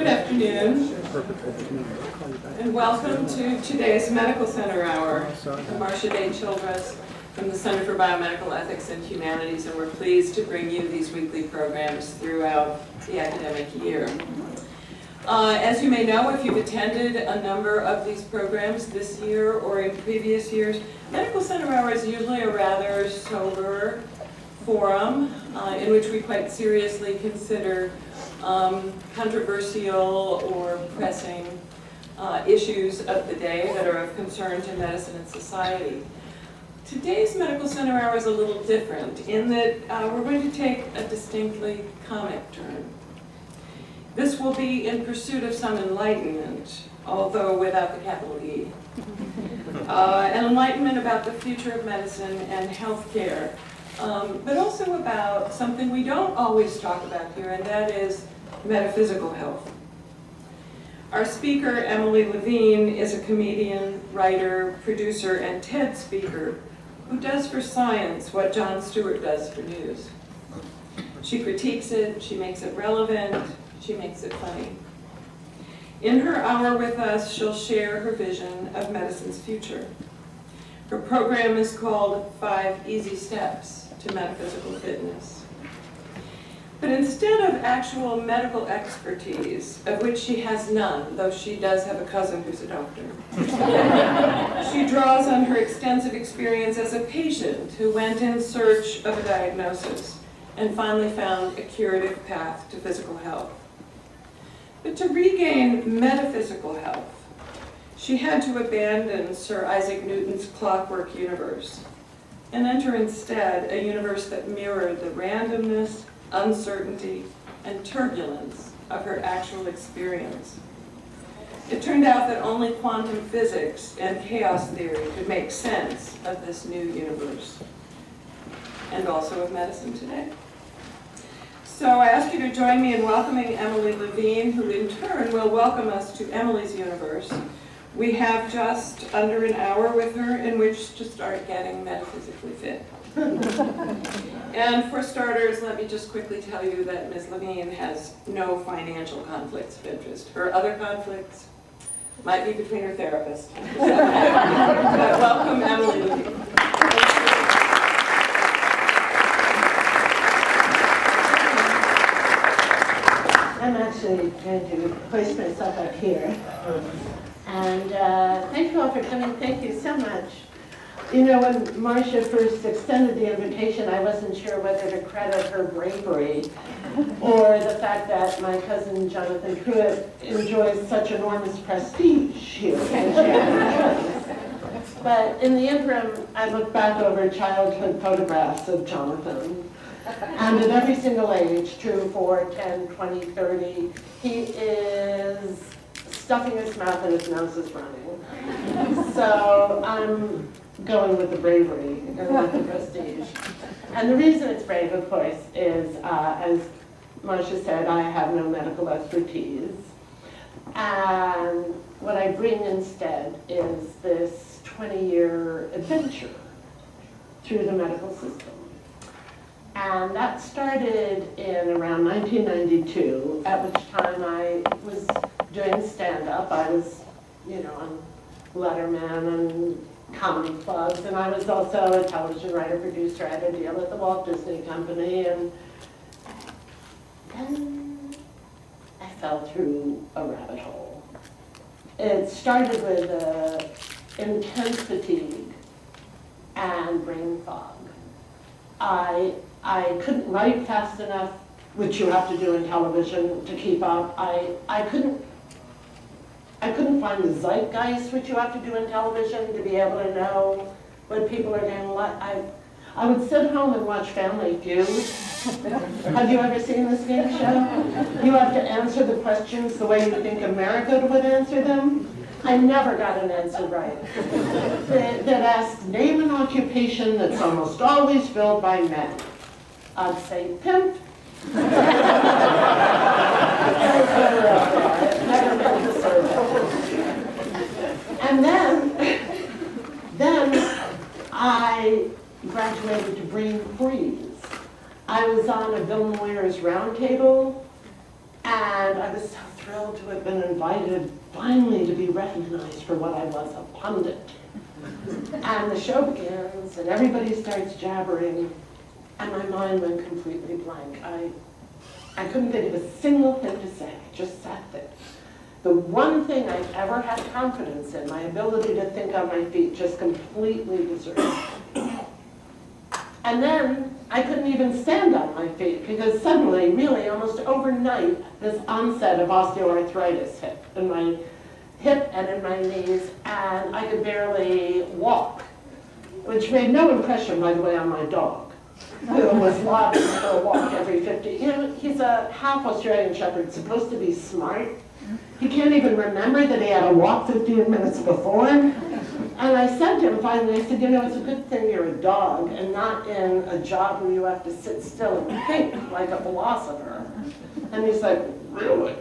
Good afternoon, and welcome to today's Medical Center Hour. I'm Marcia Day Childress from the Center for Biomedical Ethics and Humanities, and we're pleased to bring you these weekly programs throughout the academic year. As you may know, if you've attended a number of these programs this year or in previous years, Medical Center Hour is usually a rather sober forum in which we quite seriously consider controversial or pressing issues of the day that are of concern to medicine and society. Today's Medical Center Hour is a little different in that we're going to take a distinctly comic turn. This will be in pursuit of some enlightenment, although without the capital E. An enlightenment about the future of medicine and healthcare, but also about something we don't always talk about here, and that is metaphysical health. Our speaker, Emily Levine, is a comedian, writer, producer, and TED speaker who does for science what Jon Stewart does for news. She critiques it, she makes it relevant, she makes it funny. In her hour with us, she'll share her vision of medicine's future. Her program is called 5 Easy Steps to Metaphysical Fitness. But instead of actual medical expertise, of which she has none, though she does have a cousin who's a doctor, she draws on her extensive experience as a patient who went in search of a diagnosis and finally found a curative path to physical health. But to regain metaphysical health, she had to abandon Sir Isaac Newton's clockwork universe and enter instead a universe that mirrored the randomness, uncertainty, and turbulence of her actual experience. It turned out that only quantum physics and chaos theory could make sense of this new universe, and also of medicine today. So I ask you to join me in welcoming Emily Levine, who in turn will welcome us to Emily's universe. We have just under an hour with her in which to start getting metaphysically fit. And for starters, let me just quickly tell you that Ms. Levine has no financial conflicts of interest. Her other conflicts might be between her therapist. But welcome, Emily Levine. I'm actually going to place myself up here. And thank you all for coming. Thank you so much. You know, when Marcia first extended the invitation, I wasn't sure whether to credit her bravery or the fact that my cousin Jonathan Pruitt enjoys such enormous prestige here. But in the interim, I look back over childhood photographs of Jonathan. And at every single age, 2, 4, 10, 20, 30, he is stuffing his mouth and his nose is running. So I'm going with the bravery and with the prestige. And the reason it's brave, of course, is, as Marcia said, I have no medical expertise. And what I bring instead is this 20-year adventure through the medical system. And that started in around 1992, at which time I was doing stand-up. I was, you know, on Letterman and comedy clubs, and I was also a television writer, producer. I had a deal at the Walt Disney Company, and then I fell through a rabbit hole. It started with intense fatigue and brain fog. I couldn't write fast enough, which you have to do in television to keep up. I couldn't find the zeitgeist, which you have to do in television, to be able to know what people are going to like. I would sit home and watch Family Feud. Have you ever seen this game show? You have to answer the questions the way you think America would answer them. I never got an answer right. That asked, name an occupation that's almost always filled by men. I'd say pimp. Never been to survey. And then I graduated to brain freeze. I was on a Bill Moyers roundtable, and I I was so thrilled to have been invited finally to be recognized for what I was, a pundit. And the show begins, and everybody starts jabbering, and my mind went completely blank. I couldn't think of a single thing to say. I just sat there. The one thing I've ever had confidence in, my ability to think on my feet, just completely deserted. And then I couldn't even stand on my feet because suddenly, really almost overnight, this onset of osteoarthritis hit in my hip and in my knees, and I could barely walk, which made no impression, by the way, on my dog, who was lobbying for a walk every 50. You know, he's a half Australian Shepherd, supposed to be smart. He can't even remember that he had a walk 15 minutes before. And I said to him finally, I said, you know, it's a good thing you're a dog and not in a job where you have to sit still and think like a philosopher. And he's like, really?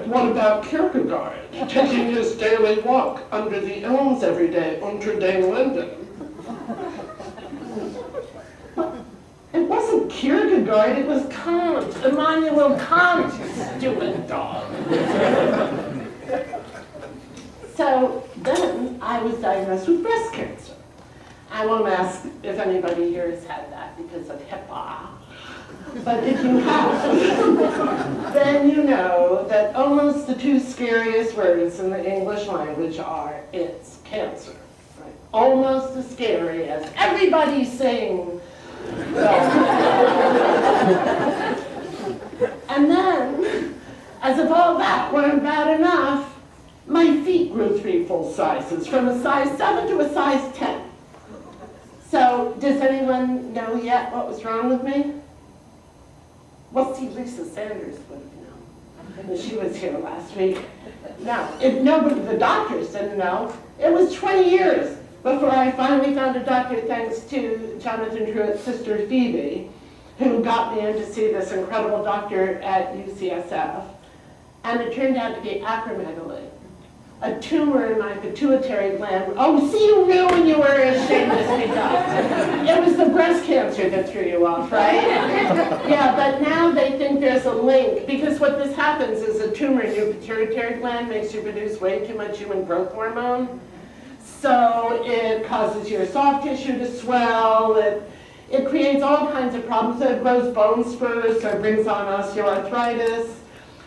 What about Kierkegaard, taking his daily walk under the elms every day, unter den Linden? It wasn't Kierkegaard, it was Kant, Immanuel Kant, stupid dog. So then I was diagnosed with breast cancer. I won't ask if anybody here has had that because of HIPAA. But if you have, then you know that almost the two scariest words in the English language are, it's cancer. Right? Almost as scary as everybody saying, and then, as if all that weren't bad enough, my feet grew 3 full sizes, from a size 7 to a size 10. So, does anyone know yet what was wrong with me? Well, see, Lisa Sanders would have known. She was here last week. No, nobody, the doctors didn't know. It was 20 years before I finally found a doctor, thanks to Jonathan Truett's sister Phoebe, who got me in to see this incredible doctor at UCSF. And it turned out to be acromegaly, a tumor in my pituitary gland. Oh, see, you knew when you were ashamed to speak up. It was the breast cancer that threw you off, right? Yeah, but now they think there's a link, because what this happens is a tumor in your pituitary gland makes you produce way too much human growth hormone. So it causes your soft tissue to swell, it creates all kinds of problems. It grows bone spurs, so it brings on osteoarthritis.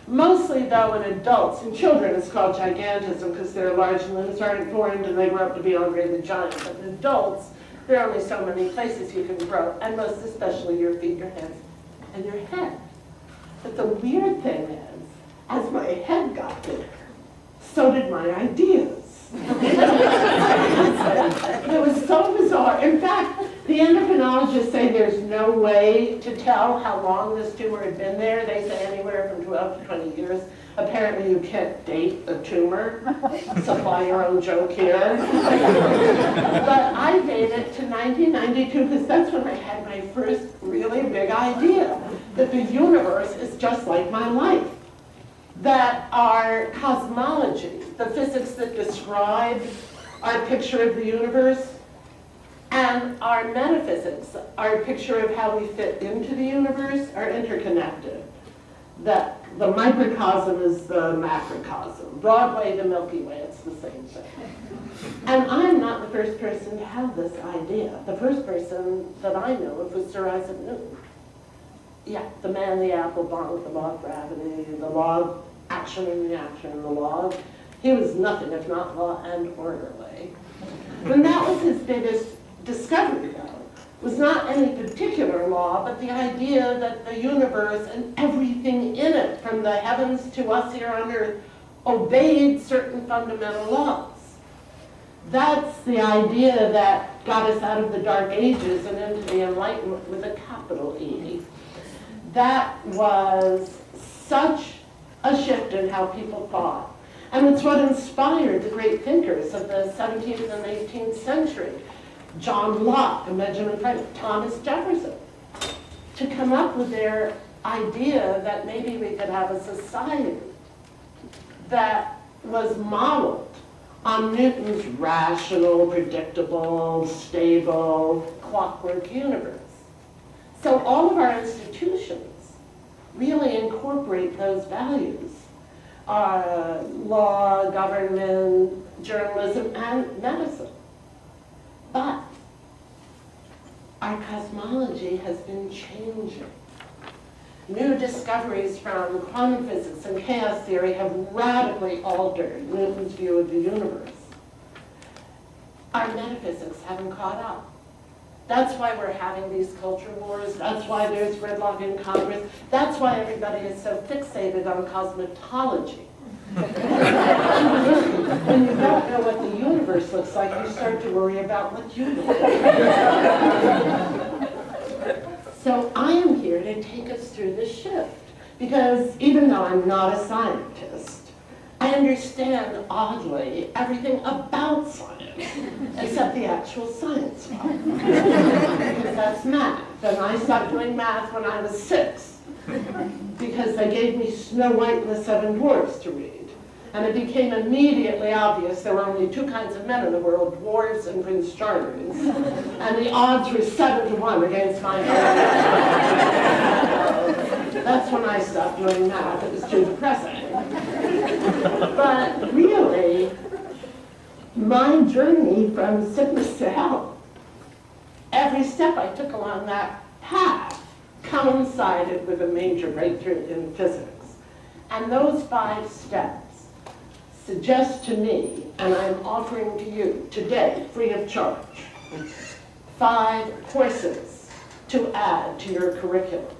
Mostly, though, in adults. In children, it's called gigantism because their large limbs aren't formed and they grow up to be Andre the Giant. But in adults, there are only so many places you can grow, and most especially your feet, your hands, and your head. But the weird thing is, as my head got bigger, so did my ideas. It was so bizarre. In fact, the endocrinologists say there's no way to tell how long this tumor had been there. They say anywhere from 12 to 20 years. Apparently you can't date a tumor. Supply your own joke here. But I dated to 1992 because that's when I had my first really big idea that the universe is just like my life. That our cosmology, the physics that describe our picture of the universe, and our metaphysics, our picture of how we fit into the universe, are interconnected. That the microcosm is the macrocosm. Broadway, the Milky Way, it's the same thing. And I'm not the first person to have this idea. The first person that I know of was Sir Isaac Newton. Yeah, the man, the apple bomb, the law of gravity, the law of action and reaction, the law of, he was nothing if not law and orderly. And that was his biggest discovery, though, was not any particular law, but the idea that the universe and everything in it, from the heavens to us here on earth, obeyed certain fundamental laws. That's the idea that got us out of the Dark Ages and into the Enlightenment with a capital E. That was such a shift in how people thought. And it's what inspired the great thinkers of the 17th and 18th century, John Locke and Benjamin Franklin, Thomas Jefferson, to come up with their idea that maybe we could have a society that was modeled on Newton's rational, predictable, stable, clockwork universe. So all of our institutions really incorporate those values. Law, government, journalism, and medicine. But our cosmology has been changing. New discoveries from quantum physics and chaos theory have radically altered Newton's view of the universe. Our metaphysics haven't caught up. That's why we're having these culture wars. That's why there's gridlock in Congress. That's why everybody is so fixated on cosmetology. When you don't know what the universe looks like, you start to worry about what you look like. So I am here to take us through this shift, because even though I'm not a scientist, I understand, oddly, everything about science, except the actual science part. Because that's math, and I stopped doing math when I was 6, because they gave me Snow White and the Seven Dwarfs to read. And it became immediately obvious there were only 2 kinds of men in the world, dwarves and Prince Charmings. And the odds were 7 to 1 against my own. That's when I stopped doing math. It was too depressing. But really, my journey from sickness to health, every step I took along that path coincided with a major breakthrough in physics. And those 5 steps suggest to me, and I'm offering to you today, free of charge, 5 courses to add to your curriculum.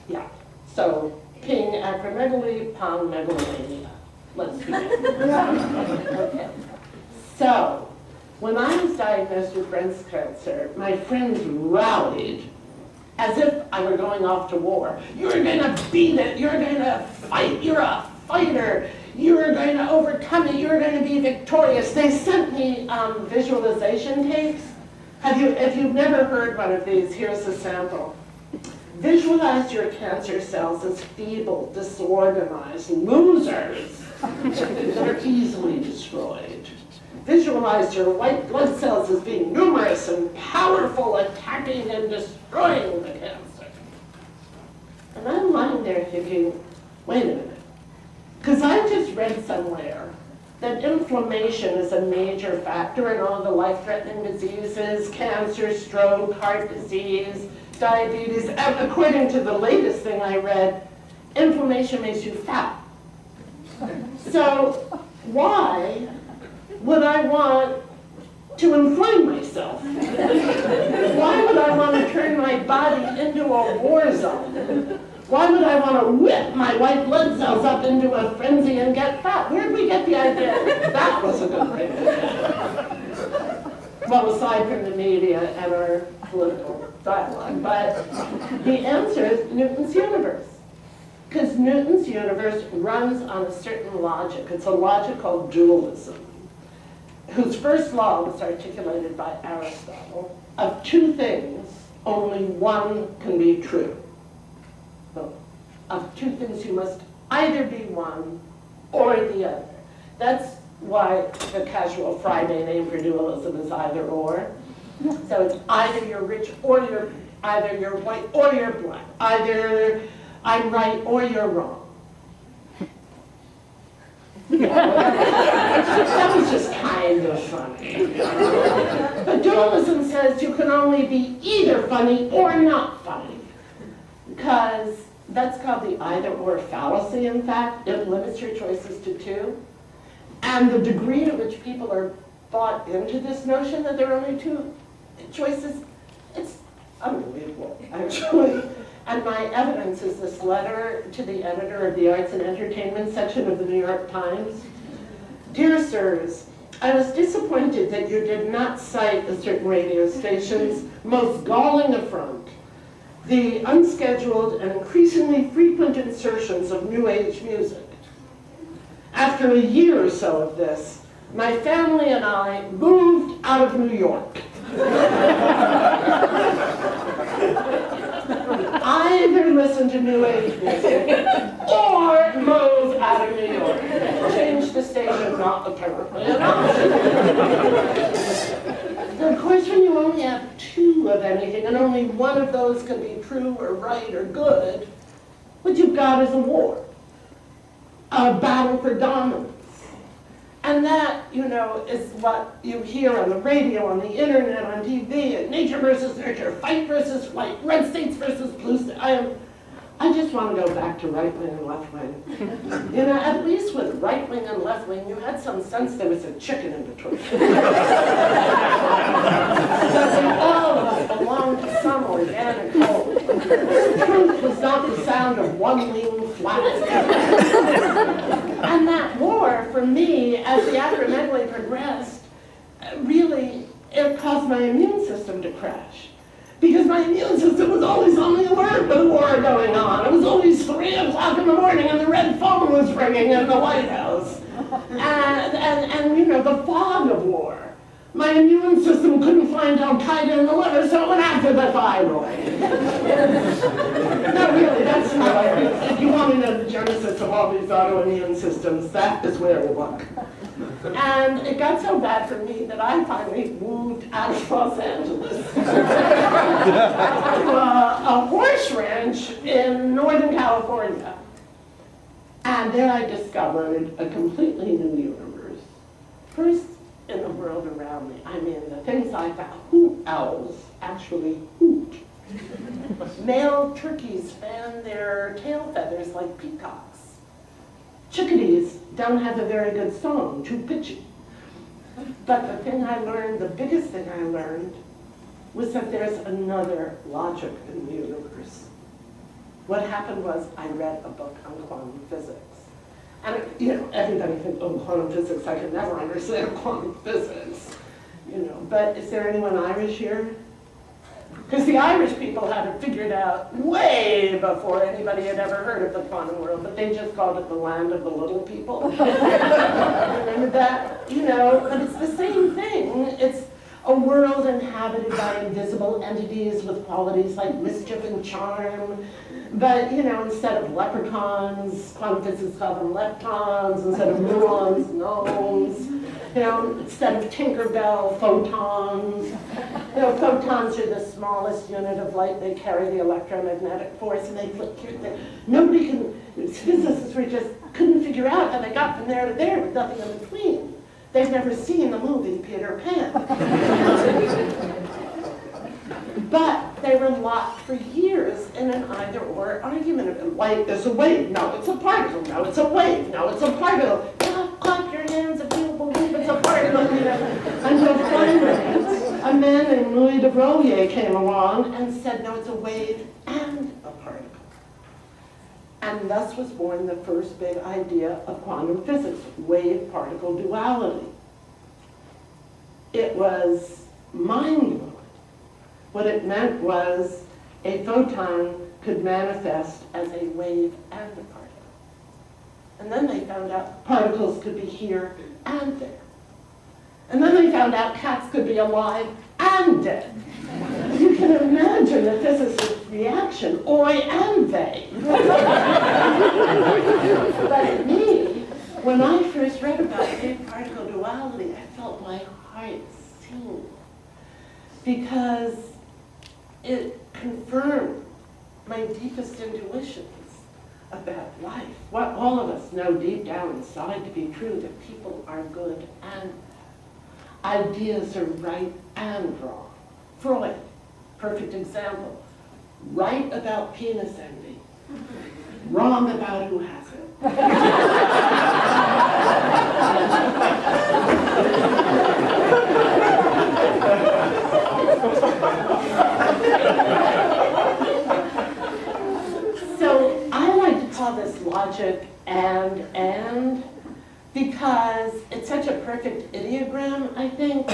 Yeah, so ping acromegaly, pong megalomania. Let's begin. Okay. So, when I was diagnosed with breast cancer, my friends rallied as if I were going off to war. You're gonna beat it, you're gonna fight, you're a fighter. You're going to overcome it. You're going to be victorious. They sent me visualization tapes. If you've never heard one of these, here's a sample. Visualize your cancer cells as feeble, disorganized losers that are easily destroyed. Visualize your white blood cells as being numerous and powerful, attacking and destroying the cancer. And I'm lying there thinking, wait a minute. Because I just read somewhere that inflammation is a major factor in all the life-threatening diseases, cancer, stroke, heart disease, diabetes. And according to the latest thing I read, inflammation makes you fat. So why would I want to inflame myself? Why would I want to turn my body into a war zone? Why would I want to whip my white blood cells up into a frenzy and get fat? Where did we get the idea that was a good thing? Well, aside from the media and our political dialogue, but the answer is Newton's universe. Because Newton's universe runs on a certain logic. It's a logic called dualism, whose first law was articulated by Aristotle. Of 2 things, only one can be true. Of 2 things, you must either be one or the other. That's why the casual Friday name for dualism is either or. So it's either you're rich or either you're white or you're black. Either I'm right or you're wrong. That was just kind of funny. But dualism says you can only be either funny or not funny. Because that's called the either-or fallacy, in fact. It limits your choices to 2. And the degree to which people are bought into this notion that there are only 2 choices, it's unbelievable, actually. And my evidence is this letter to the editor of the Arts and Entertainment section of the New York Times. Dear sirs, I was disappointed that you did not cite a certain radio station's most galling affront, the unscheduled and increasingly frequent insertions of New Age music. After a year or so of this, my family and I moved out of New York. Either listen to New Age music or move out of New York. Change the station, not apparently an option. Of course, when you only have 2 of anything, and only one of those can be true or right or good, What you've got is a war, a battle for dominance. And that, is what you hear on the radio, on the internet, on TV, nature versus nurture, fight versus flight, red states versus blue states. I just want to go back to right wing and left wing. At least with right wing and left wing, you had some sense there was a chicken in between. That all of us belonged to some organic whole. Truth was not the sound of one wing flapping. And that war, for me, as the acromegaly progressed, really, it caused my immune system to crash. Because my immune system was always on the alert with war going on. It was always 3 o'clock in the morning and the red phone was ringing in the White House. And the fog of war. My immune system couldn't find Al-Qaeda in the liver, so it went after the thyroid. No, really, that's not it. If you want to know the genesis of all these autoimmune systems, that is where we look. And it got so bad for me that I finally moved out of Los Angeles to a horse ranch in Northern California. And there I discovered a completely new universe. First, in the world around me. I mean, the things I found. Hoot owls actually hoot. Male turkeys fan their tail feathers like peacocks. Chickadees don't have a very good song, too pitchy. But the thing I learned, the biggest thing I learned, was that there's another logic in the universe. What happened was I read a book on quantum physics. And everybody thinks, oh, quantum physics, I could never understand quantum physics. But is there anyone Irish here? Because the Irish people had it figured out way before anybody had ever heard of the quantum world, but they just called it the land of the little people. Remember that? But it's the same thing. It's a world inhabited by invisible entities with qualities like mischief and charm. But, instead of leprechauns, quantum physics call them leptons, instead of neurons, gnomes, instead of Tinkerbell, photons. Photons are the smallest unit of light. They carry the electromagnetic force, and they flick here. Nobody can, physicists couldn't figure out how they got from there to there with nothing in between. They've never seen the movie Peter Pan. But they were locked for years in an either-or argument. Light is a wave. No, it's a particle. No, it's a wave. No, it's a particle. Clap your hands if you believe it's a particle. Until finally, a man named Louis de Broglie came along and said, no, it's a wave and a particle. And thus was born the first big idea of quantum physics, wave-particle duality. It was mind-blowing. What it meant was a photon could manifest as a wave and a particle. And then they found out particles could be here and there. And then they found out cats could be alive and dead. You can imagine the physicist's reaction, oi and they. But me, when I first read about wave-particle duality, I felt my heart sing. Because it confirmed my deepest intuitions about life. What all of us know deep down inside to be true, that people are good and bad. Ideas are right and wrong. Freud, perfect example. Right about penis envy. Wrong about who has it. So I like to call this logic and because it's such a perfect ideogram, I think.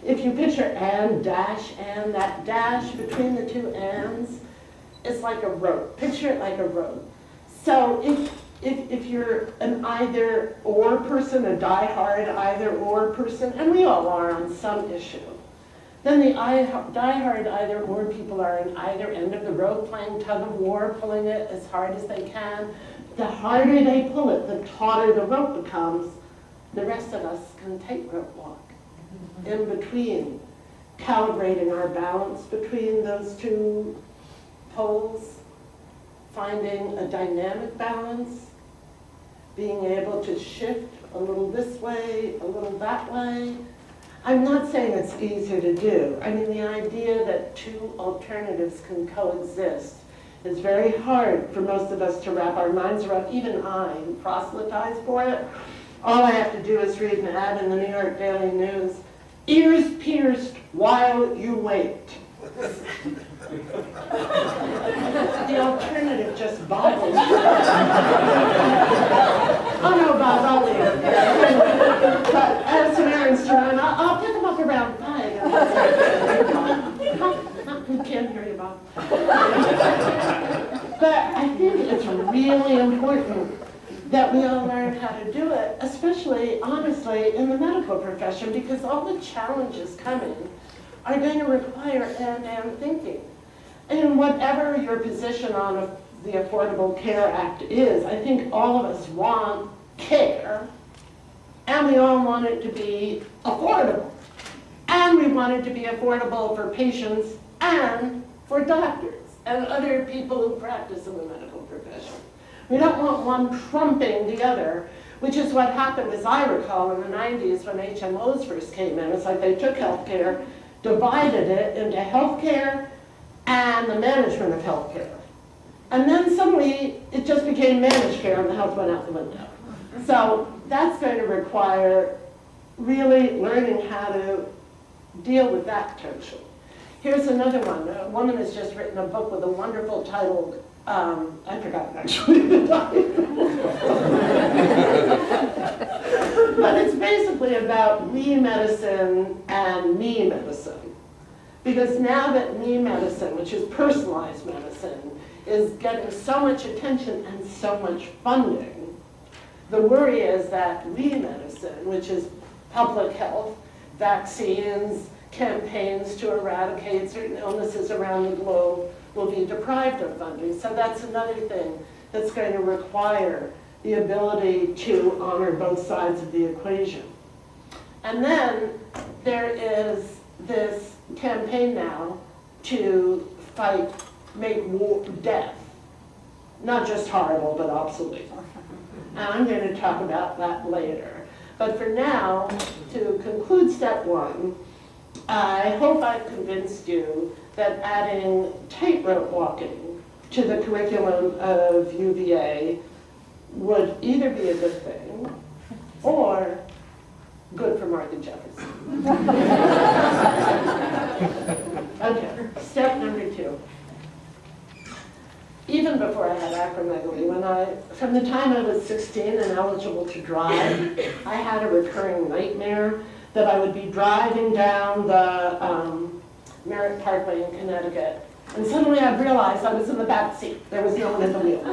If you picture and, that dash between the two ands is like a road. Picture it like a road. So if you're an either-or person, a die-hard either-or person, and we all are on some issue, then the die-hard either-or people are on either end of the road playing tug-of-war, pulling it as hard as they can. The harder they pull it, the tauter the rope becomes. The rest of us can tightrope walk in between, calibrating our balance between those two poles, finding a dynamic balance, being able to shift a little this way, a little that way. I'm not saying it's easy to do. I mean, the idea that two alternatives can coexist is very hard for most of us to wrap our minds around. Even I, who proselytize for it, all I have to do is read an ad in the New York Daily News, ears pierced while you wait. The alternative just boggles. Oh no, Bob, I'll leave. But I have some errands to run. I'll pick them up around 5. I can't hear you, Bob. But I think it's really important that we all learn how to do it, especially, honestly, in the medical profession, because all the challenges coming are going to require end-to-end thinking. And whatever your position on the Affordable Care Act is, I think all of us want care, and we all want it to be affordable. And we want it to be affordable for patients and for doctors and other people who practice in the medical profession. We don't want one trumping the other, which is what happened, as I recall, in the 90s when HMOs first came in. It's like they took healthcare, divided it into healthcare and the management of healthcare. And then suddenly it just became managed care and the health went out the window. So that's going to require really learning how to deal with that tension. Here's another one. A woman has just written a book with a wonderful title. I forgot actually the title. But it's basically about we medicine and me medicine. Because now that me medicine, which is personalized medicine, is getting so much attention and so much funding, the worry is that we medicine, which is public health, vaccines, campaigns to eradicate certain illnesses around the globe, will be deprived of funding. So that's another thing that's going to require the ability to honor both sides of the equation. And then there is this campaign now to make war, death, not just horrible, but obsolete. And I'm going to talk about that later. But for now, to conclude step 1, I hope I've convinced you that adding tightrope walking to the curriculum of UVA would either be a good thing or good for Martha Jefferson. Okay, step number 2. Even before I had acromegaly, from the time I was 16 and eligible to drive, I had a recurring nightmare that I would be driving down the Merritt Parkway in Connecticut, and suddenly I realized I was in the back seat. There was no one at the wheel.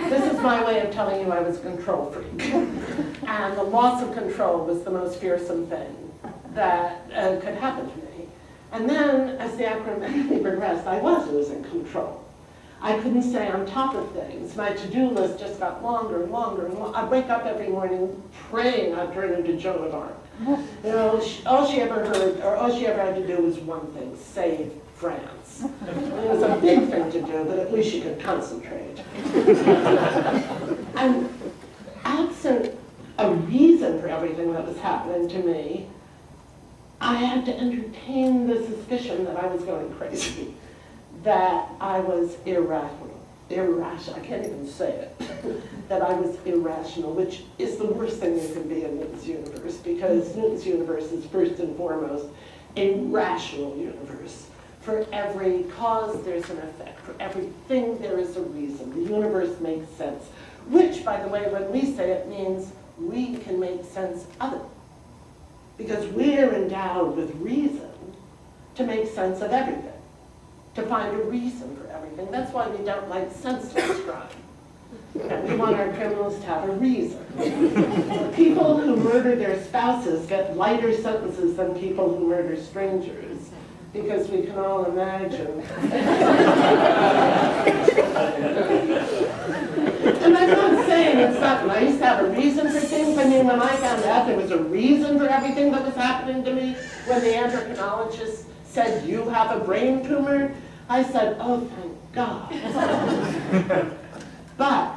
This is my way of telling you I was a control freak. And the loss of control was the most fearsome thing that could happen to me. And then, as the acromegaly progressed, I was losing control. I couldn't stay on top of things. My to-do list just got longer and longer and longer. I'd wake up every morning praying I'd turn into Joan of Arc. You know, all she ever heard, or all she ever had to do was one thing: save France. It was a big thing to do, but at least she could concentrate. And absent a reason for everything that was happening to me, I had to entertain the suspicion that I was going crazy, that I was irrational, I can't even say it, that I was irrational, which is the worst thing you can be in Newton's universe, because Newton's universe is first and foremost a rational universe. For every cause, there's an effect. For everything, there is a reason. The universe makes sense, which, by the way, when we say it, means we can make sense of it, because we're endowed with reason to make sense of everything, to find a reason for everything. That's why we don't like senseless crime. We want our criminals to have a reason. People who murder their spouses get lighter sentences than people who murder strangers, because we can all imagine. And I'm not saying it's not nice to have a reason for things. I mean, when I found out there was a reason for everything that was happening to me, when the endocrinologist said, "You have a brain tumor," I said, "Oh, thank God. But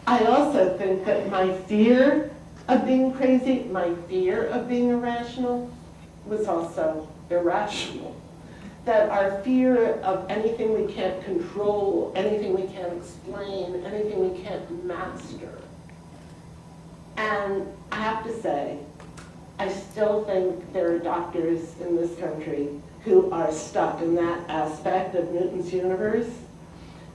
I also think that my fear of being crazy, my fear of being irrational, was also irrational. That our fear of anything we can't control, anything we can't explain, anything we can't master. And I have to say, I still think there are doctors in this country who are stuck in that aspect of Newton's universe.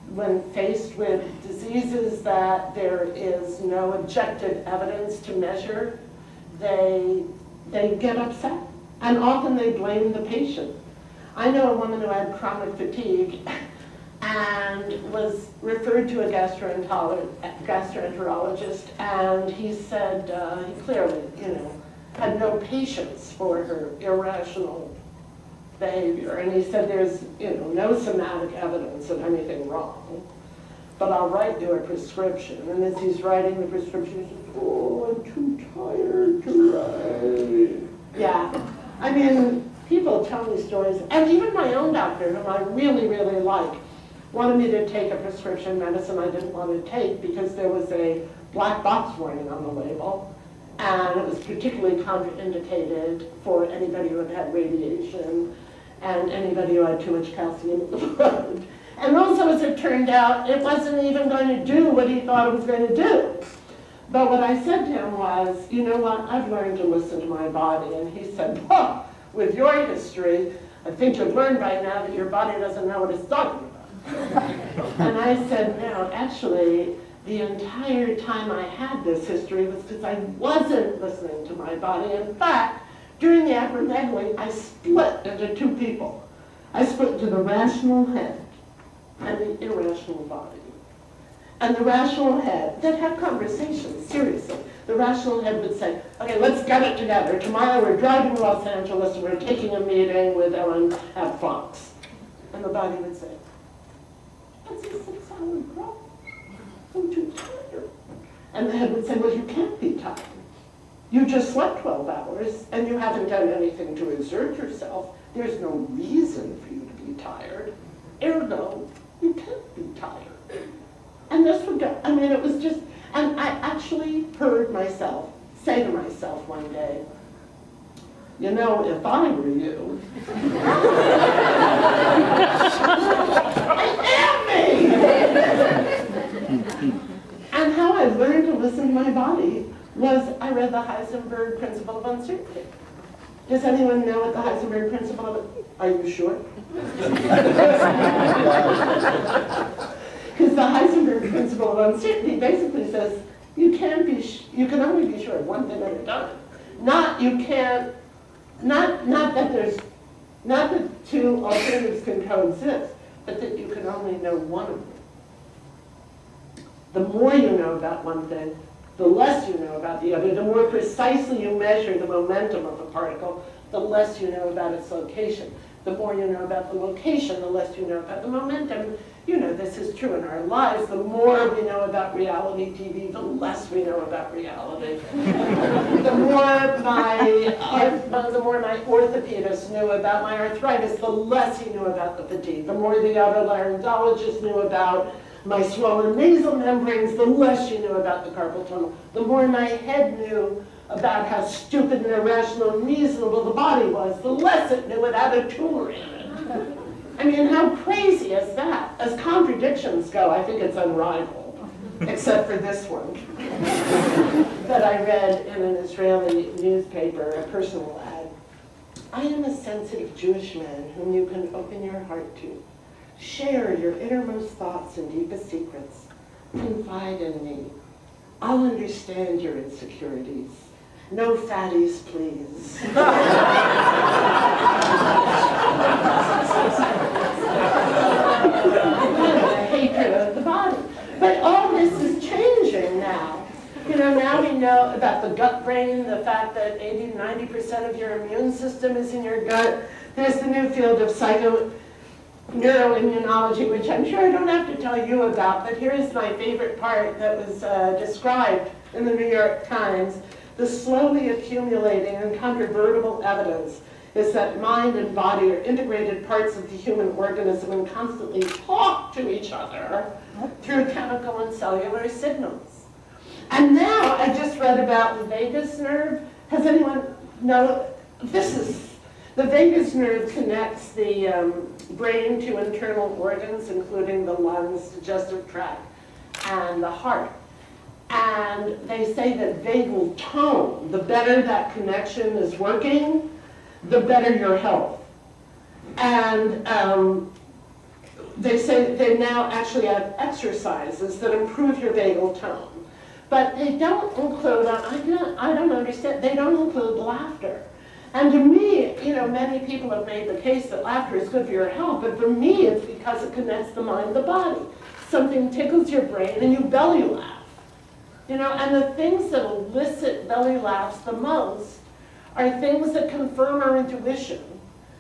When faced with diseases that there is no objective evidence to measure, they get upset. And often they blame the patient. I know a woman who had chronic fatigue and was referred to a gastroenterologist, and he said he clearly, had no patience for her irrational behavior. And he said there's, no somatic evidence of anything wrong, but I'll write you a prescription. And as he's writing the prescription, he says, oh, I'm too tired to write. Yeah, I mean, people tell me stories, and even my own doctor, whom I really, really like, wanted me to take a prescription medicine I didn't want to take because there was a black box warning on the label, and it was particularly contraindicated for anybody who had had radiation and anybody who had too much calcium in the blood. And also, as it turned out, it wasn't even going to do what he thought it was going to do. But what I said to him was, you know what, I've learned to listen to my body. And he said, well, with your history, I think you've learned by now that your body doesn't know what it's talking about. And I said, no, actually, the entire time I had this history was because I wasn't listening to my body. In fact, during the acromegaly, I split into two people. I split into the rational head and the irrational body. And the rational head, they'd have conversations, seriously. The rational head would say, okay, let's get it together. Tomorrow we're driving to Los Angeles and we're taking a meeting with Ellen at Fox. And the body would say, that's a 6-hour drive. I'm too tired. And the head would say, well, you can't be tired. You just slept 12 hours and you haven't done anything to exert yourself. There's no reason for you to be tired. Ergo, you can't be tired. And this would go, I mean, it was just, and I actually heard myself say to myself one day, you know, if I were you, I am me! And how I learned to listen to my body was I read the Heisenberg principle of uncertainty. Does anyone know what the Heisenberg principle of it? Are you sure? Because the Heisenberg principle of uncertainty basically says you can only be sure of one thing at a time. Not that two alternatives can coexist, but that you can only know one of them. The more you know about one thing, the less you know about the other. The more precisely you measure the momentum of a particle, the less you know about its location. The more you know about the location, the less you know about the momentum. You know, this is true in our lives. The more we know about reality TV, the less we know about reality. The more my orthopedist knew about my arthritis, the less he knew about the fatigue. The more the otolaryngologist knew about my swollen nasal membranes, the less you knew about the carpal tunnel. The more my head knew about how stupid and irrational and reasonable the body was, the less it knew it had a tumor in it. I mean, how crazy is that? As contradictions go, I think it's unrivaled, except for this one that I read in an Israeli newspaper, a personal ad. I am a sensitive Jewish man whom you can open your heart to. Share your innermost thoughts and deepest secrets. Confide in me. I'll understand your insecurities. No fatties, please. Hatred of the body. But all this is changing now. You know, now we know about the gut brain, the fact that 80 to 90% of your immune system is in your gut. There's the new field of neuroimmunology, which I'm sure I don't have to tell you about, but here's my favorite part that was described in the New York Times. The slowly accumulating and incontrovertible evidence is that mind and body are integrated parts of the human organism and constantly talk to each other through chemical and cellular signals. And now I just read about the vagus nerve. Has anyone know? The vagus nerve connects the brain to internal organs, including the lungs, digestive tract, and the heart. And they say that vagal tone, the better that connection is working, the better your health. And they say they now actually have exercises that improve your vagal tone. But they don't include, I don't understand, they don't include laughter. And to me, many people have made the case that laughter is good for your health, but for me it's because it connects the mind and the body. Something tickles your brain and you belly laugh. And the things that elicit belly laughs the most are things that confirm our intuition,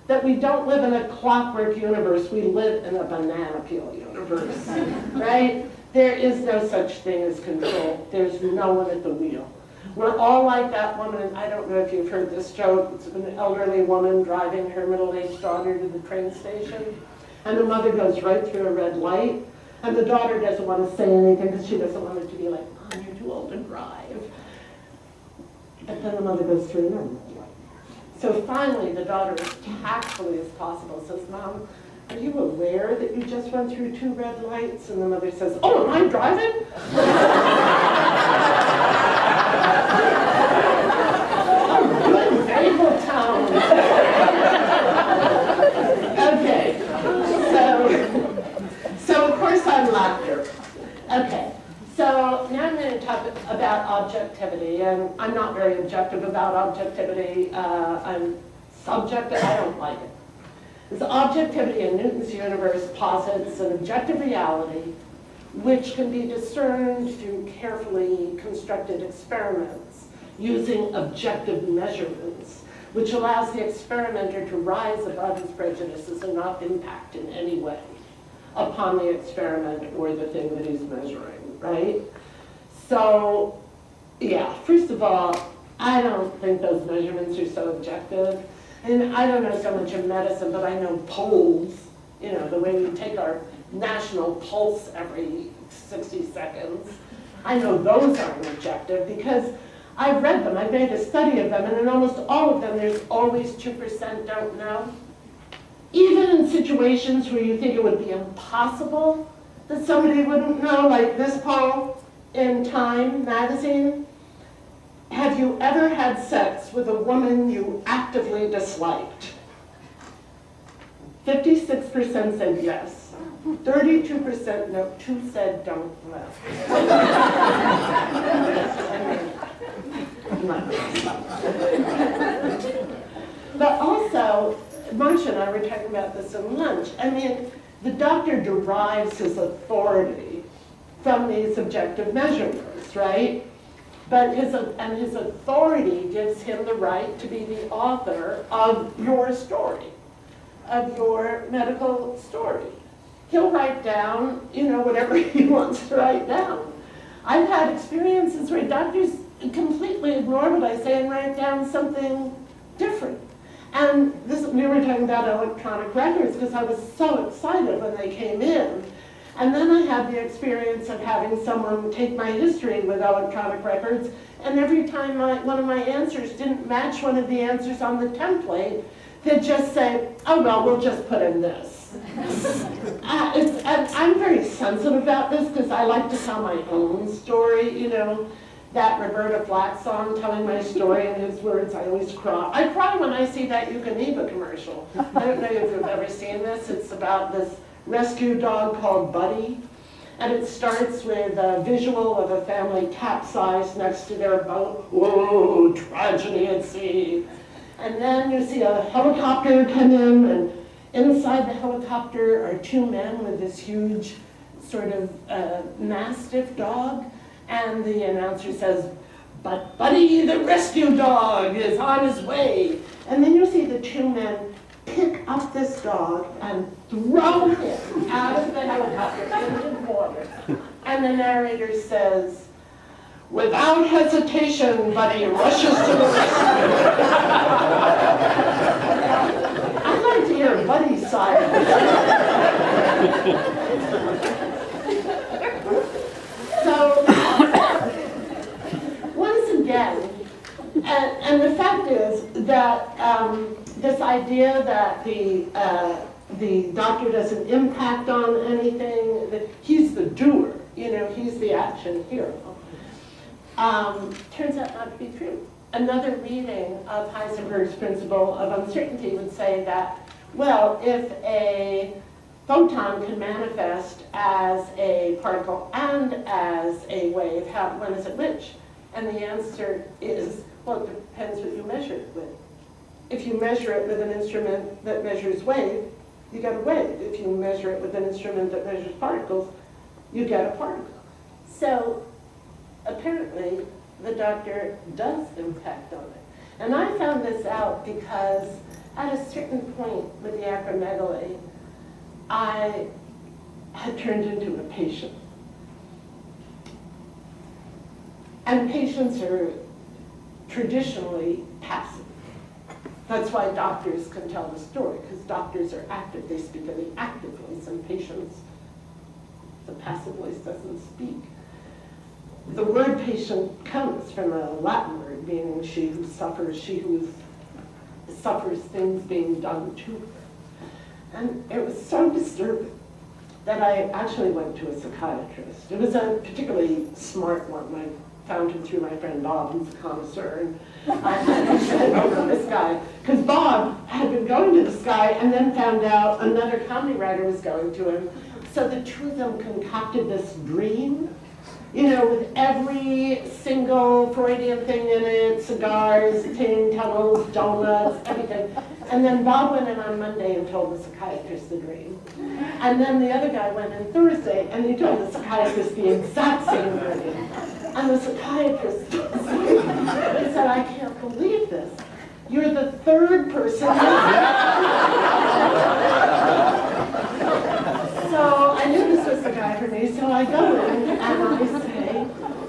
that we don't live in a clockwork universe, we live in a banana peel universe, right? There is no such thing as control. There's no one at the wheel. We're all like that woman, I don't know if you've heard this joke, it's an elderly woman driving her middle-aged daughter to the train station, and the mother goes right through a red light, and the daughter doesn't want to say anything because she doesn't want it to be like, Mom, you're too old to drive. But then the mother goes through another red light. So finally, the daughter, as tactfully as possible, says, Mom, are you aware that you just went through 2 red lights? And the mother says, oh, am I driving? Good vagal tone. Okay, so of course I'm laughter. Okay, so now I'm going to talk about objectivity, and I'm not very objective about objectivity. I'm subjective, I don't like it. This objectivity in Newton's universe posits an objective reality which can be discerned through carefully constructed experiments using objective measurements, which allows the experimenter to rise above his prejudices and not impact in any way upon the experiment or the thing that he's measuring, right? So, yeah, first of all, I don't think those measurements are so objective. And I don't know so much of medicine, but I know polls, the way we take our national pulse every 60 seconds. I know those aren't objective because I've read them, I've made a study of them, and in almost all of them there's always 2% don't know. Even in situations where you think it would be impossible that somebody wouldn't know, like this poll in Time magazine. Have you ever had sex with a woman you actively disliked? 56% said yes. 32% no. 2 said don't know. But also, Marcia and I were talking about this at lunch. I mean, the doctor derives his authority from these objective measurements, right? But his authority gives him the right to be the author of your story, of your medical story. He'll write down, whatever he wants to write down. I've had experiences where doctors completely ignore what I say and write down something different. And we were talking about electronic records because I was so excited when they came in. And then I had the experience of having someone take my history with electronic records, and every time one of my answers didn't match one of the answers on the template, they'd just say, oh, well, we'll just put in this. I'm very sensitive about this because I like to tell my own story, that Roberta Flack song, telling my story in his words, I always cry. I cry when I see that Eucaniba commercial. I don't know if you've ever seen this. It's about this rescue dog called Buddy, and it starts with a visual of a family capsized next to their boat. Whoa, tragedy at sea. And then you see a helicopter come in, and inside the helicopter are 2 men with this huge sort of mastiff dog, and the announcer says, but Buddy the rescue dog is on his way. And then you see the 2 men pick up this dog and throw him out of the helicopter into the water. And the narrator says, Without hesitation, Buddy rushes to the rescue. I'd like to hear Buddy's side of it. So, once again, and the fact is that this idea that the doctor doesn't impact on anything, that he's the doer, he's the action hero, turns out not to be true. Another reading of Heisenberg's principle of uncertainty would say that, well, if a photon can manifest as a particle and as a wave, when is it which? And the answer is, well, it depends what you measure it with. If you measure it with an instrument that measures wave, you get a wave. If you measure it with an instrument that measures particles, you get a particle. So apparently, the doctor does impact on it. And I found this out because at a certain point with the acromegaly, I had turned into a patient. And patients are traditionally passive. That's why doctors can tell the story, because doctors are active. They speak in the active voice, and patients, the passive voice doesn't speak. The word patient comes from a Latin word meaning she who suffers things being done to her. And it was so disturbing that I actually went to a psychiatrist. It was a particularly smart one. I found him through my friend Bob, who's a connoisseur, and I said, oh no, this guy. Because Bob had been going to this guy and then found out another comedy writer was going to him. So the two of them concocted this dream, with every single Freudian thing in it, cigars, tin tunnels, donuts, everything. And then Bob went in on Monday and told the psychiatrist the dream. And then the other guy went in Thursday and he told the psychiatrist the exact same dream. And the psychiatrist said, I can't believe this. You're the third person. So I knew this was the guy for me, so I go in and I say,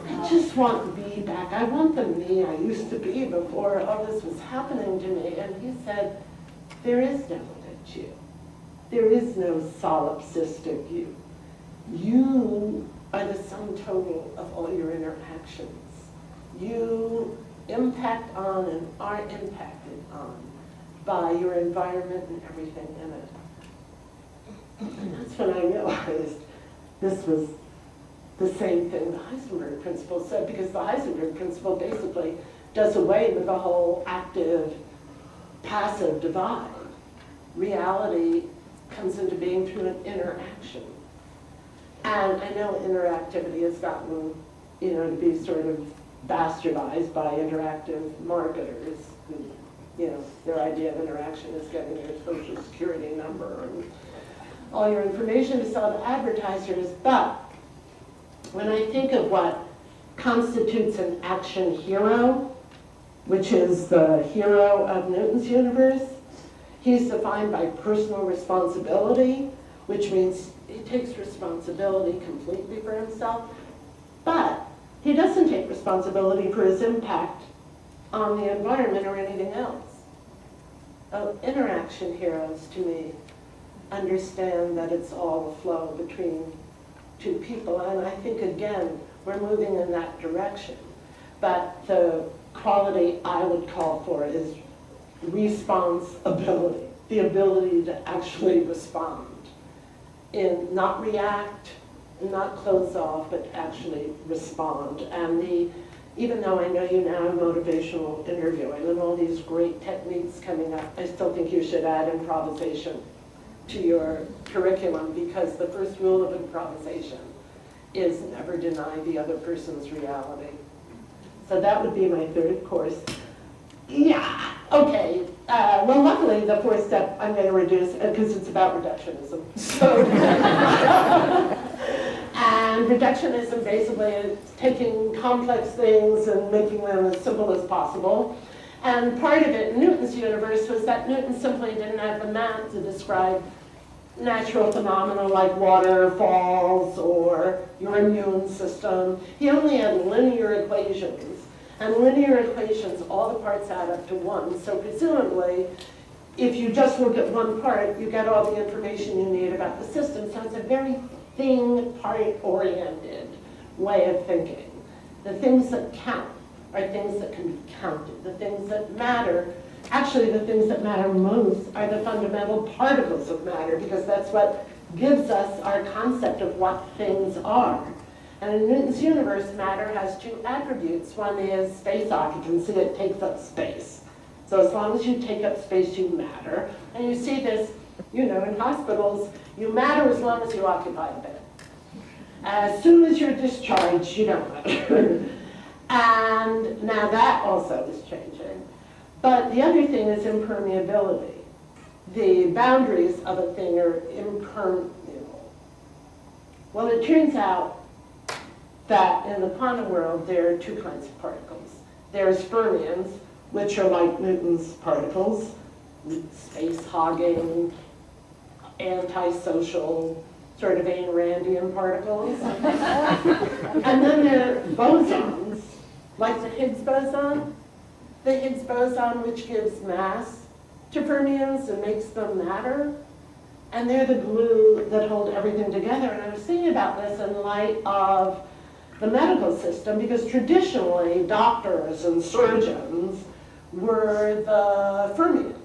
I just want me back. I want the me I used to be before all this was happening to me. And he said, there is no lit you. There is no solipsistic you. You are the sum total of all your interactions. You impact on and are impacted on by your environment and everything in it. And that's when I realized this was the same thing the Heisenberg principle said, because the Heisenberg principle basically does away with the whole active-passive divide. Reality comes into being through an interaction. And I know interactivity has gotten, to be sort of bastardized by interactive marketers who, their idea of interaction is getting your social security number and all your information to sell to advertisers. But when I think of what constitutes an action hero, which is the hero of Newton's universe, he's defined by personal responsibility, which means he takes responsibility completely for himself, but he doesn't take responsibility for his impact on the environment or anything else. Interaction heroes, to me, understand that it's all a flow between two people, and I think, again, we're moving in that direction. But the quality I would call for is responsibility, the ability to actually respond, in not react, not close off, but actually respond. And even though I know you now have motivational interviewing and all these great techniques coming up, I still think you should add improvisation to your curriculum, because the first rule of improvisation is never deny the other person's reality. So that would be my third course. Yeah, okay. Well, luckily, the fourth step I'm going to reduce, because it's about reductionism. So, and reductionism basically is taking complex things and making them as simple as possible. And part of it in Newton's universe was that Newton simply didn't have the math to describe natural phenomena like waterfalls or your immune system. He only had linear equations. And linear equations, all the parts add up to 1. So presumably, if you just look at one part, you get all the information you need about the system. So it's a very thing part-oriented way of thinking. The things that count are things that can be counted. The things that matter, actually the things that matter most are the fundamental particles of matter, because that's what gives us our concept of what things are. And in Newton's universe, matter has 2 attributes. One is space occupancy, it takes up space. So as long as you take up space, you matter. And you see this, in hospitals, you matter as long as you occupy a bed. As soon as you're discharged, you don't matter. And now that also is changing. But the other thing is impermeability. The boundaries of a thing are impermeable. Well, it turns out that in the quantum world, there are 2 kinds of particles. There's fermions, which are like Newton's particles, space-hogging, antisocial, sort of Ayn Randian particles. And then there are bosons, like the Higgs boson. The Higgs boson, which gives mass to fermions and makes them matter. And they're the glue that hold everything together. And I was thinking about this in light of the medical system, because traditionally doctors and surgeons were the fermions.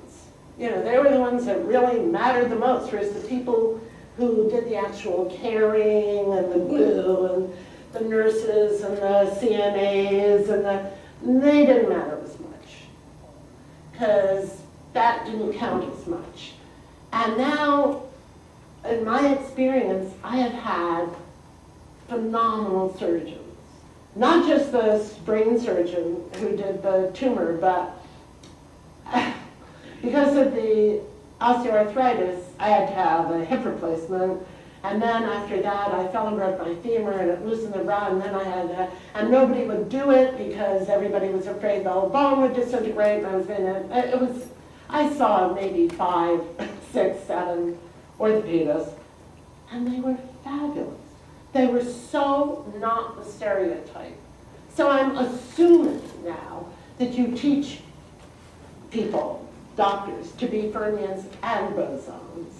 They were the ones that really mattered the most, whereas the people who did the actual caring and the glue and the nurses and the CNAs they didn't matter as much, because that didn't count as much. And now, in my experience, I have had phenomenal surgeons. Not just the brain surgeon who did the tumor, but because of the osteoarthritis, I had to have a hip replacement. And then after that, I fell and broke my femur, and it loosened the rod, and then I had and nobody would do it because everybody was afraid the whole bone would disintegrate, and I saw maybe 5, 6, 7 orthopedists, and they were fabulous. They were so not the stereotype. So I'm assuming now that you teach people, doctors, to be fermions and bosons,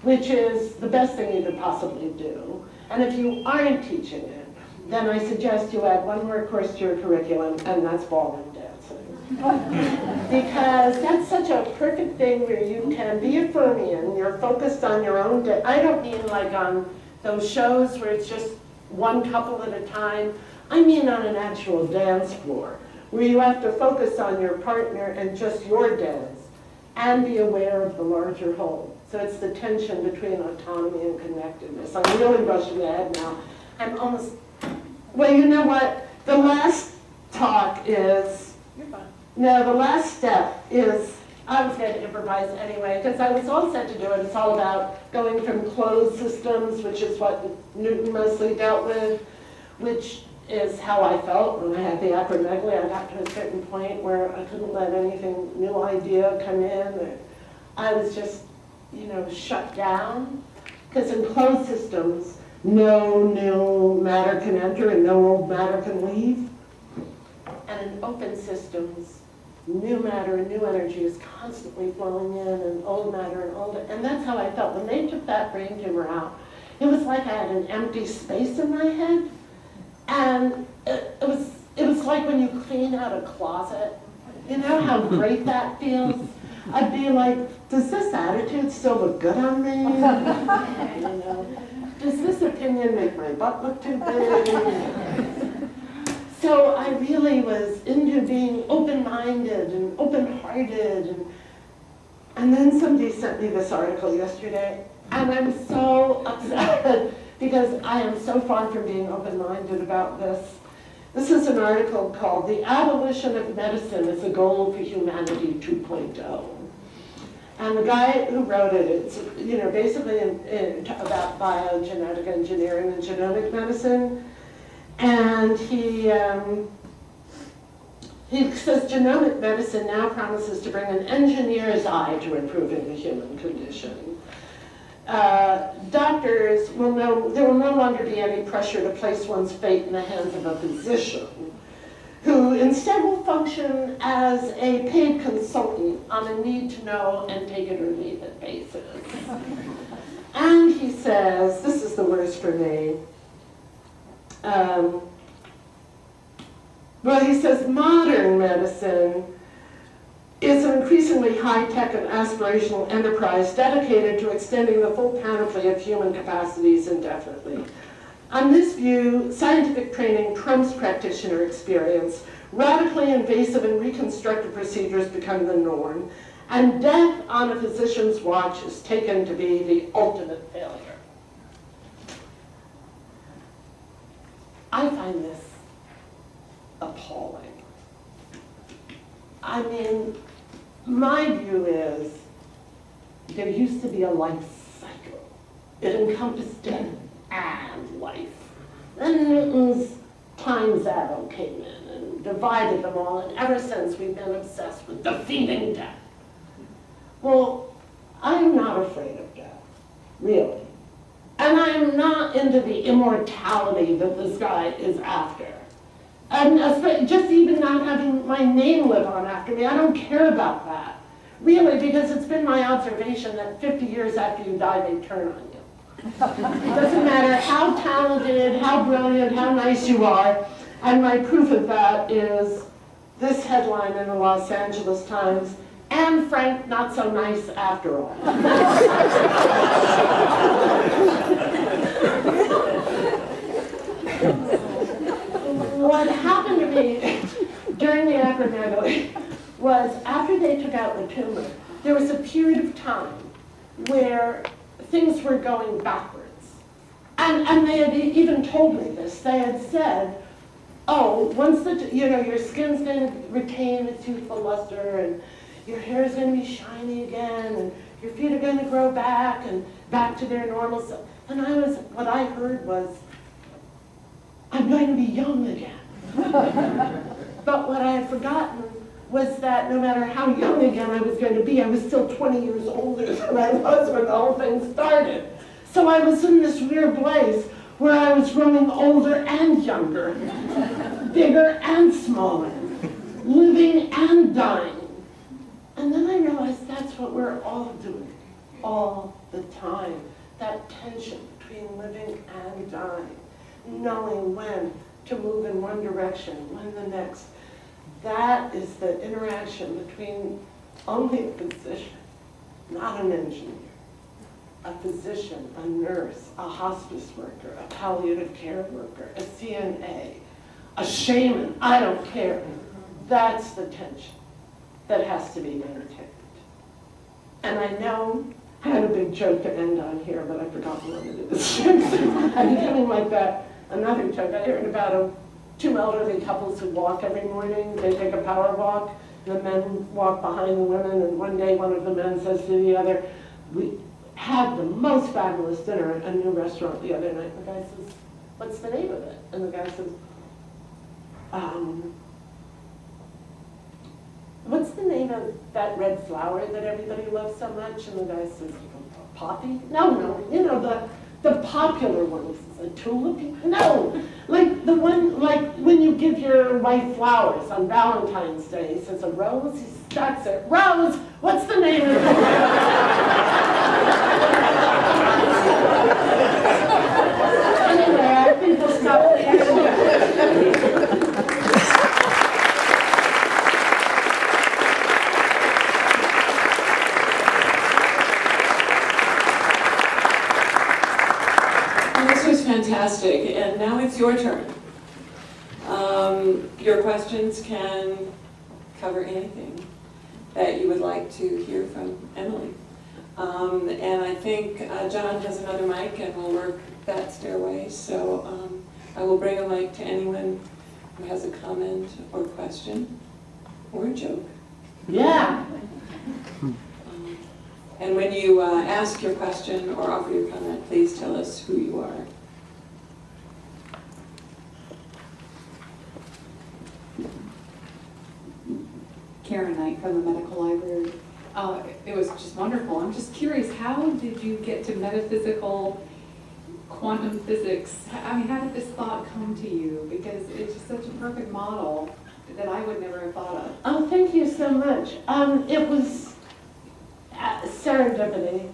which is the best thing you could possibly do. And if you aren't teaching it, then I suggest you add one more course to your curriculum, and that's ballroom dancing. Because that's such a perfect thing where you can be a fermion, you're focused on your own I don't mean like on those shows where it's just one couple at a time. I mean on an actual dance floor, where you have to focus on your partner and just your dance, and be aware of the larger whole. So it's the tension between autonomy and connectedness. I'm really rushing ahead now. I'm almost, well, you know what? The last talk is, you're fine. No, the last step is, I was going to improvise anyway, because I was all set to do it. It's all about going from closed systems, which is what Newton mostly dealt with, which is how I felt when I had the acromegaly. I got to a certain point where I couldn't let anything, new idea come in. I was just, shut down. Because in closed systems, no new matter can enter and no old matter can leave. And in open systems, new matter and new energy is constantly flowing in, and old matter and old, and that's how I felt. When they took that brain tumor out, it was like I had an empty space in my head. And it was like when you clean out a closet. You know how great that feels? I'd be like, does this attitude still look good on me? Does this opinion make my butt look too big? So I really was into being open-minded and open-hearted. And then somebody sent me this article yesterday, and I'm so upset because I am so far from being open-minded about this. This is an article called "The Abolition of Medicine as a Goal for Humanity 2.0." And the guy who wrote it, it's basically about biogenetic engineering and genomic medicine. And he says genomic medicine now promises to bring an engineer's eye to improving the human condition. doctors there will no longer be any pressure to place one's fate in the hands of a physician, who instead will function as a paid consultant on a need-to-know and take-it-or-leave-it basis. And he says, this is the worst for me, he says, modern medicine is an increasingly high-tech and aspirational enterprise dedicated to extending the full panoply of human capacities indefinitely. On this view, scientific training trumps practitioner experience, radically invasive and reconstructive procedures become the norm, and death on a physician's watch is taken to be the ultimate failure. I find this appalling. I mean, my view is there used to be a life cycle. It encompassed death and life. Then Newton's time arrow came in and divided them all, and ever since we've been obsessed with defeating death. Well, I'm not afraid of death, really. And I'm not into the immortality that this guy is after. And just even not having my name live on after me, I don't care about that. Really, because it's been my observation that 50 years after you die, they turn on you. It doesn't matter how talented, how brilliant, how nice you are. And my proof of that is this headline in the Los Angeles Times, "Anne Frank not so nice after all." What happened to me during the acromegaly was after they took out the tumor, there was a period of time where things were going backwards. And they had even told me this. They had said, oh, once your skin's going to retain its youthful luster, and your hair is going to be shiny again, and your feet are going to grow back and back to their normal self. And what I heard was, I'm going to be young again. But what I had forgotten was that no matter how young again I was going to be, I was still 20 years older than I was when the whole thing started. So I was in this weird place where I was growing older and younger, bigger and smaller, living and dying. And then I realized that's what we're all doing, all the time. That tension between living and dying, knowing when to move in one direction, when the next. That is the interaction between only a physician, not an engineer, a physician, a nurse, a hospice worker, a palliative care worker, a CNA, a shaman, I don't care. That's the tension that has to be maintained. And I know I had a big joke to end on here, but I forgot what it is. I'm becoming like that. Another joke, I heard about two elderly couples who walk every morning. They take a power walk, and the men walk behind the women, and one day one of the men says to the other, we had the most fabulous dinner at a new restaurant the other night. The guy says, what's the name of it? And the guy says, what's the name of that red flower that everybody loves so much? And the guy says, poppy? No, you know, the popular ones. A tulip? No, like the one, like when you give your wife flowers on Valentine's Day. He says, a rose? He starts it. Rose, what's the name of it? Anyway, I think we'll stop there. Fantastic, and now it's your turn. Your questions can cover anything that you would like to hear from Emily. And I think Jon has another mic and we'll work that stairway, so I will bring a mic to anyone who has a comment or question or a joke. Yeah. And when you ask your question or offer your comment, please tell us who you are. Karen Knight from the Medical Library. It was just wonderful. I'm just curious, how did you get to metaphysical quantum physics? I mean, how did this thought come to you? Because it's just such a perfect model that I would never have thought of. Oh, thank you so much. It was serendipity,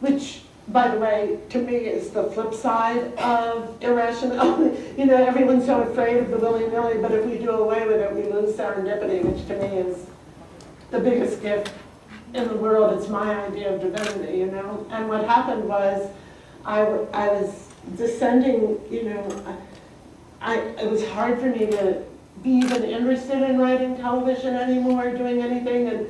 which, by the way, to me is the flip side of irrational. You know, everyone's so afraid of the willy-nilly, but if we do away with it, we lose serendipity, which to me is the biggest gift in the world. It's my idea of divinity, you know? And what happened was I was descending, you know, it was hard for me to be even interested in writing television anymore, doing anything, and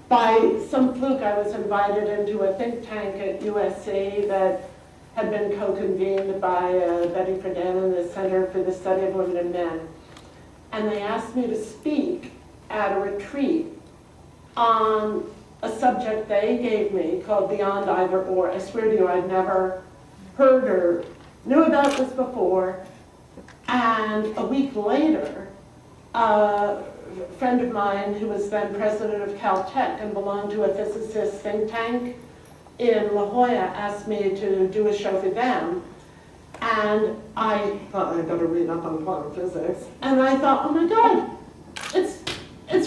by some fluke I was invited into a think tank at USC that had been co-convened by Betty Friedan and the Center for the Study of Women and Men. And they asked me to speak at a retreat on a subject they gave me called Beyond Either Or. I swear to you, I'd never heard or knew about this before. And a week later, a friend of mine who was then president of Caltech and belonged to a physicist think tank in La Jolla asked me to do a show for them. And I thought I'd better read up on quantum physics. And I thought, oh my God, it's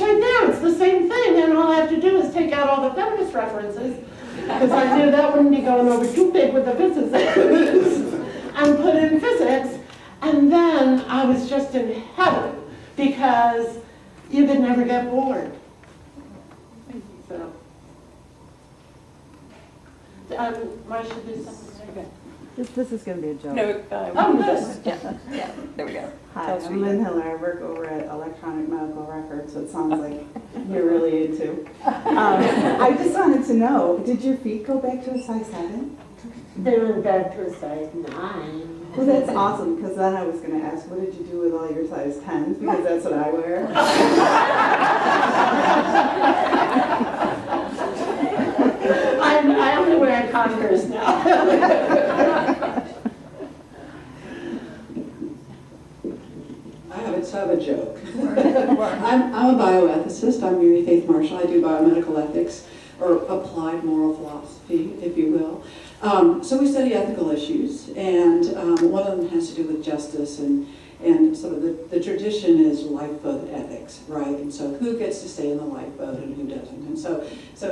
right there, it's the same thing, and all I have to do is take out all the feminist references, because I knew that wouldn't be going over too big with the physicists, and put in physics, and then I was just in heaven, because you could never get bored. So, Marcia, do something. Okay. This is going to be a joke. No, Oh, good. yeah, there we go. Hi, Tell us I'm what Lynn you- Hiller. I work over at Electronic Medical Records, so it sounds like you're really into. I just wanted to know, did your feet go back to a size 7? They went back to a size 9. Well, that's awesome, because then I was going to ask, what did you do with all your size 10s? Because that's what I wear. I only wear Converse now. I have a joke. I'm a bioethicist. I'm Mary Faith Marshall. I do biomedical ethics, or applied moral philosophy, if you will. So we study ethical issues, and one of them has to do with justice, and sort of the tradition is lifeboat ethics, right? And so who gets to stay in the lifeboat and who doesn't? And so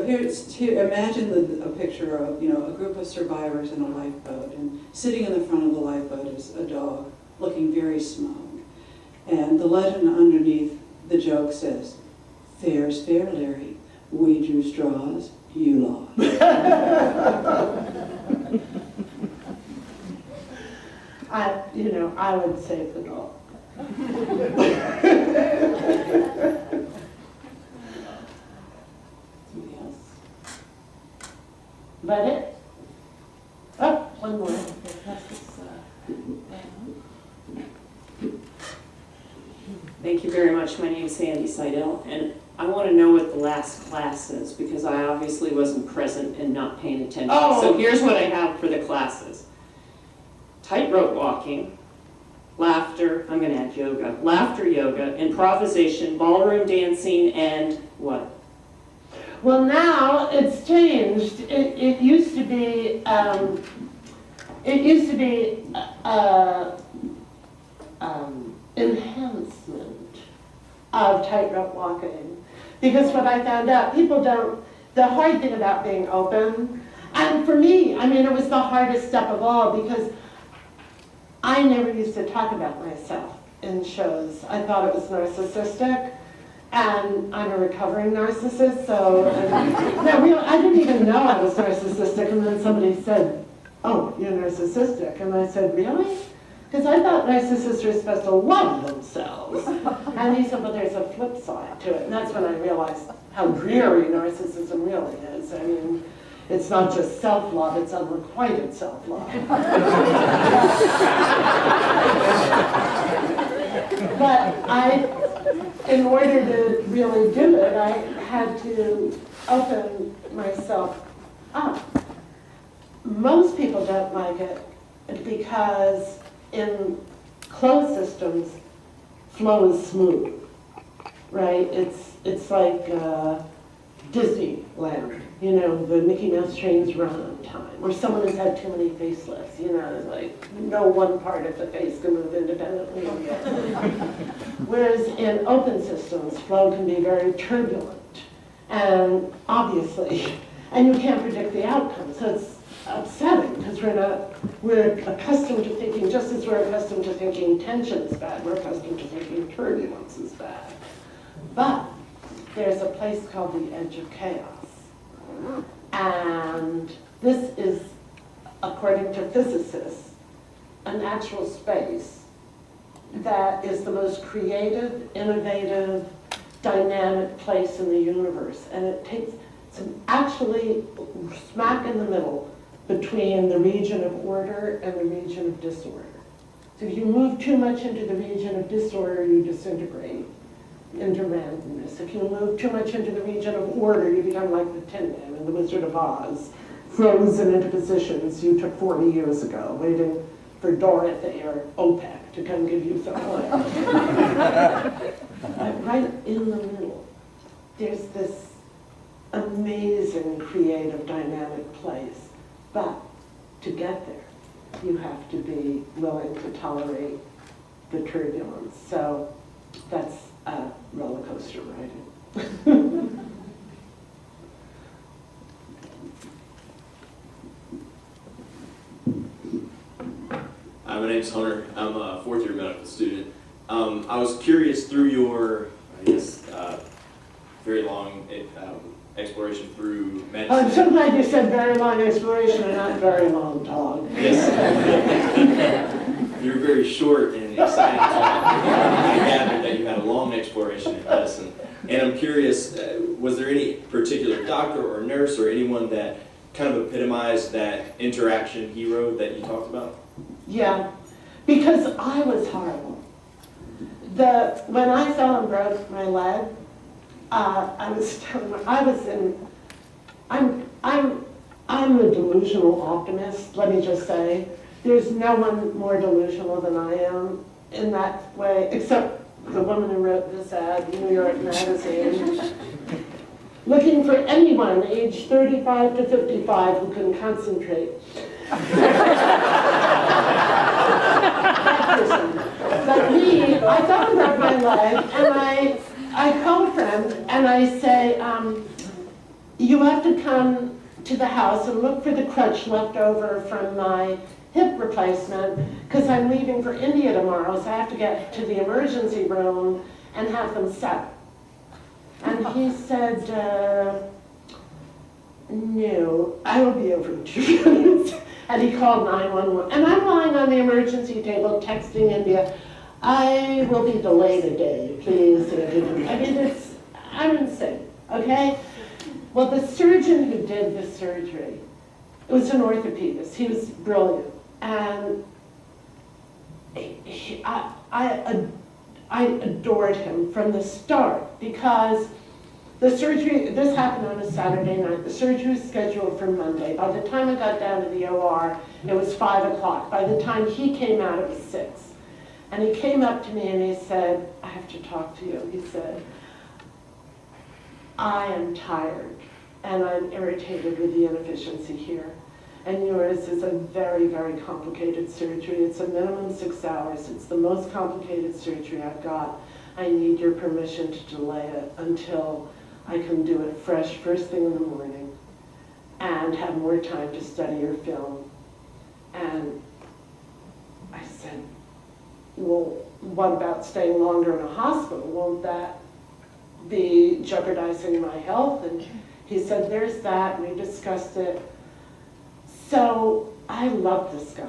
here, imagine a picture of, you know, a group of survivors in a lifeboat, and sitting in the front of the lifeboat is a dog looking very smug. And the legend underneath the joke says, "Fair's fair, Larry. We drew straws, you lost." I would save the dog. Somebody else? That it? Oh, one more. Thank you very much. My name is Sandy Seidel, and I want to know what the last class is, because I obviously wasn't present and not paying attention. Oh. So here's what I have for the classes. Tightrope walking, laughter, I'm going to add yoga, laughter yoga, improvisation, ballroom dancing, and what? Well, now it's changed. It used to be enhancement of tightrope walking. Because what I found out, people don't, the hard thing about being open, and for me, I mean, it was the hardest step of all, because I never used to talk about myself in shows. I thought it was narcissistic, and I'm a recovering narcissist, so, I didn't even know I was narcissistic, and then somebody said, "Oh, you're narcissistic," and I said, "Really?" Because I thought narcissists were supposed to love themselves. And he said, well, there's a flip side to it. And that's when I realized how dreary narcissism really is. I mean, it's not just self-love, it's unrequited self-love. But in order to really do it, I had to open myself up. Most people don't like it because in closed systems, flow is smooth, right? It's like Disneyland, you know, the Mickey Mouse trains run on time, or someone has had too many facelifts, you know, like no one part of the face can move independently. Whereas in open systems, flow can be very turbulent, and obviously, and you can't predict the outcome, so it's upsetting because we're accustomed to thinking, just as we're accustomed to thinking tension is bad, we're accustomed to thinking turbulence is bad. But there's a place called the edge of chaos. And this is, according to physicists, an actual space that is the most creative, innovative, dynamic place in the universe. And it takes some actually smack in the middle between the region of order and the region of disorder. So if you move too much into the region of disorder, you disintegrate into randomness. If you move too much into the region of order, you become like the Tin Man in The Wizard of Oz, frozen into positions you took 40 years ago, waiting for Dorothy or OPEC to come give you some oil. But right in the middle, there's this amazing, creative, dynamic place. But to get there, you have to be willing to tolerate the turbulence. So that's a roller coaster riding. Hi, my name's Hunter. I'm a fourth-year medical student. I was curious through your, I guess, very long exploration through medicine. I'm so glad you said very long exploration and not very long talk. Yes. You're very short and exciting talk. I gathered that you had a long exploration in medicine. And I'm curious, was there any particular doctor or nurse or anyone that kind of epitomized that interaction hero that you talked about? Yeah, because I was horrible. When I fell and broke my leg, I'm a delusional optimist, let me just say. There's no one more delusional than I am in that way, except the woman who wrote this ad, New York Magazine, looking for anyone aged 35 to 55 who can concentrate. That person. But me, I fell and broke my leg, and I call a friend and I say, you have to come to the house and look for the crutch left over from my hip replacement because I'm leaving for India tomorrow, so I have to get to the emergency room and have them set. And he said, no, I will be over in 2 minutes. And he called 911. And I'm lying on the emergency table texting India, I will be delayed a day, please. I mean, I'm insane, okay? Well, the surgeon who did the surgery, it was an orthopedist. He was brilliant. And I adored him from the start because the surgery, this happened on a Saturday night. The surgery was scheduled for Monday. By the time I got down to the OR, it was 5 o'clock. By the time he came out, it was 6. And he came up to me and he said, I have to talk to you. He said, I am tired and I'm irritated with the inefficiency here. And yours is a very, very complicated surgery. It's a minimum 6 hours. It's the most complicated surgery I've got. I need your permission to delay it until I can do it fresh first thing in the morning and have more time to study your film. And I said, well, what about staying longer in a hospital? Won't that be jeopardizing my health? And he said, there's that. We discussed it. So I loved this guy.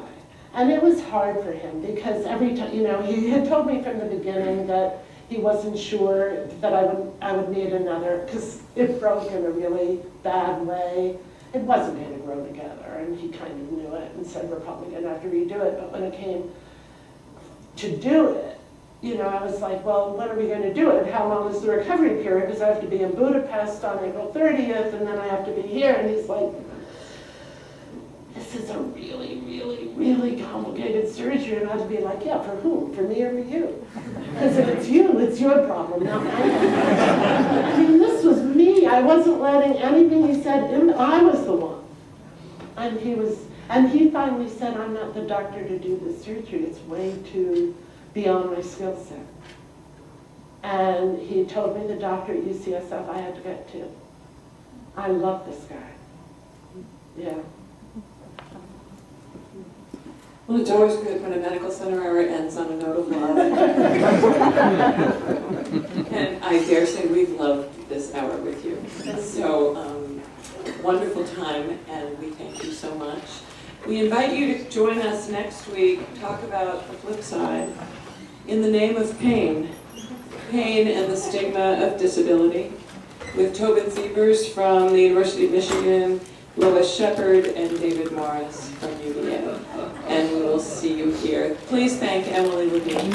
And it was hard for him because every time, you know, he had told me from the beginning that he wasn't sure that I would need another, because it broke in a really bad way. It wasn't going to grow together, and he kind of knew it and said we're probably going to have to redo it. But when it came to do it, you know, I was like, well, when are we going to do it? How long is the recovery period? Because I have to be in Budapest on April 30th, and then I have to be here. And he's like, this is a really, really, really complicated surgery. And I had to be like, yeah, for whom? For me or for you? Because if it's you, it's your problem, not mine. I mean, this was me. I I wasn't letting anything he said in, I was the one. And he finally said, I'm not the doctor to do this surgery, it's way too beyond my skill set. And he told me the doctor at UCSF I had to get to. I love this guy. Yeah. Well, it's always good when a medical center hour ends on a note of love. And I dare say we've loved this hour with you. So, wonderful time, and we thank you so much. We invite you to join us next week, talk about the flip side, in the name of pain, pain and the stigma of disability, with Tobin Sievers from the University of Michigan, Lois Shepard, and David Morris from UVA. And we will see you here. Please thank Emily Levine.